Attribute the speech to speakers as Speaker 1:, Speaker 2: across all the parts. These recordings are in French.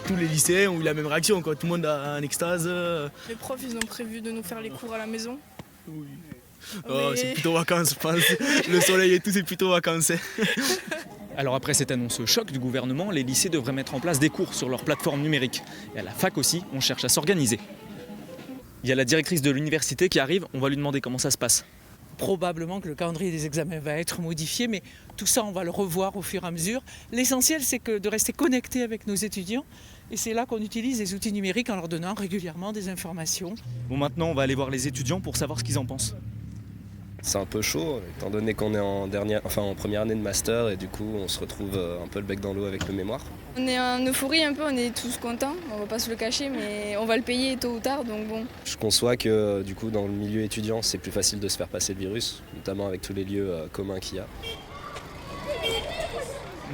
Speaker 1: tous les lycéens ont eu la même réaction, quoi. Tout le monde a un extase.
Speaker 2: Les profs, ils ont prévu de nous faire les cours à la maison.
Speaker 1: Oui. Oh, c'est plutôt vacances, je pense. Le soleil et tout, c'est plutôt vacances.
Speaker 3: Alors après cette annonce choc du gouvernement, les lycées devraient mettre en place des cours sur leur plateforme numérique. Et à la fac aussi, on cherche à s'organiser. Il y a la directrice de l'université qui arrive, on va lui demander comment ça se passe.
Speaker 4: Probablement que le calendrier des examens va être modifié, mais tout ça, on va le revoir au fur et à mesure. L'essentiel, c'est de rester connecté avec nos étudiants. Et c'est là qu'on utilise les outils numériques en leur donnant régulièrement des informations.
Speaker 3: Bon, maintenant, on va aller voir les étudiants pour savoir ce qu'ils en pensent.
Speaker 5: C'est un peu chaud, étant donné qu'on est en première année de master et du coup on se retrouve un peu le bec dans l'eau avec le mémoire.
Speaker 2: On est en euphorie un peu, on est tous contents, on va pas se le cacher, mais on va le payer tôt ou tard, donc bon.
Speaker 5: Je conçois que du coup dans le milieu étudiant c'est plus facile de se faire passer le virus, notamment avec tous les lieux communs qu'il y a.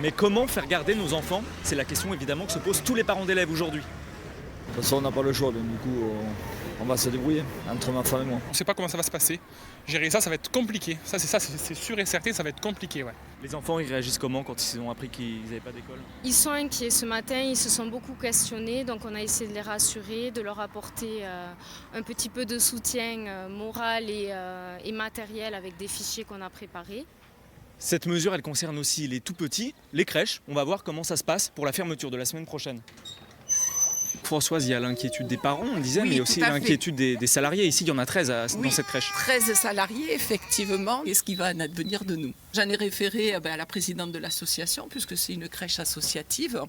Speaker 3: Mais comment faire garder nos enfants? C'est la question évidemment que se posent tous les parents d'élèves aujourd'hui.
Speaker 6: De toute façon, on n'a pas le choix, donc du coup, on va se débrouiller entre ma femme et moi.
Speaker 7: On ne sait pas comment ça va se passer. Gérer ça, ça va être compliqué. C'est sûr et certain, ça va être compliqué, ouais.
Speaker 3: Les enfants, ils réagissent comment quand ils ont appris qu'ils n'avaient pas d'école?
Speaker 8: Ils sont inquiets ce matin, ils se sont beaucoup questionnés, donc on a essayé de les rassurer, de leur apporter un petit peu de soutien moral et matériel avec des fichiers qu'on a préparés.
Speaker 3: Cette mesure, elle concerne aussi les tout petits, les crèches. On va voir comment ça se passe pour la fermeture de la semaine prochaine. Françoise, il y a l'inquiétude des parents, on disait,
Speaker 9: Oui,
Speaker 3: mais il y a aussi l'inquiétude des salariés. Ici, il y en a 13 dans cette crèche.
Speaker 9: 13 salariés, effectivement. Qu'est-ce qui va en advenir de nous? J'en ai référé à la présidente de l'association, puisque c'est une crèche associative,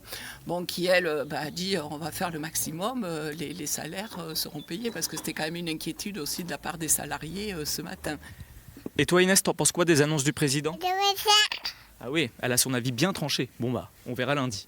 Speaker 9: qui, elle, a dit on va faire le maximum, les salaires seront payés, parce que c'était quand même une inquiétude aussi de la part des salariés ce matin.
Speaker 3: Et toi, Inès, t'en penses quoi des annonces du président? Ah oui, elle a son avis bien tranché. Bon on verra lundi.